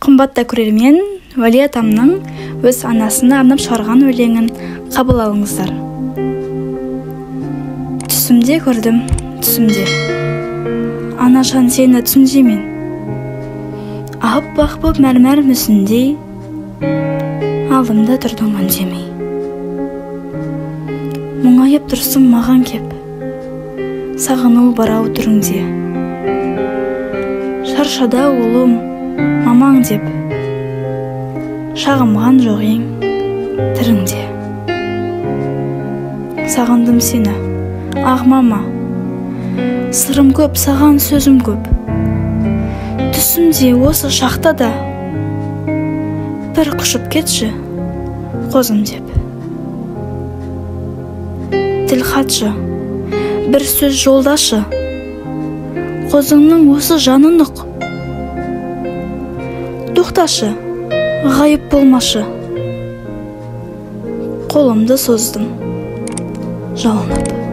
Қымбатта көрермен, Вали атамның өз анасына арнап шығарған өлеңін қабыл алыңыздар. Түсімде көрдім, түсімде. Анашан сені түсінде мен. Аппақ боп мәрмәр мүсіндей, алдымда тұрдың үндемей. Мұңайып тұрсың маған кеп, сағыну барау түріңде. Шаршада олым, мамаң деп, шағымған жоқ ең тіріңде. Сағындым сені, ақ мама, сырым көп, саған сөзім көп. Түсімде осы шақта да бір құшып кетші, қозым деп. Тіл хатшы, бір сөз жолдашы, қозыңның осы жанын ұқ. Тоқташы, ғайып болмашы, қолымды создым жалынып.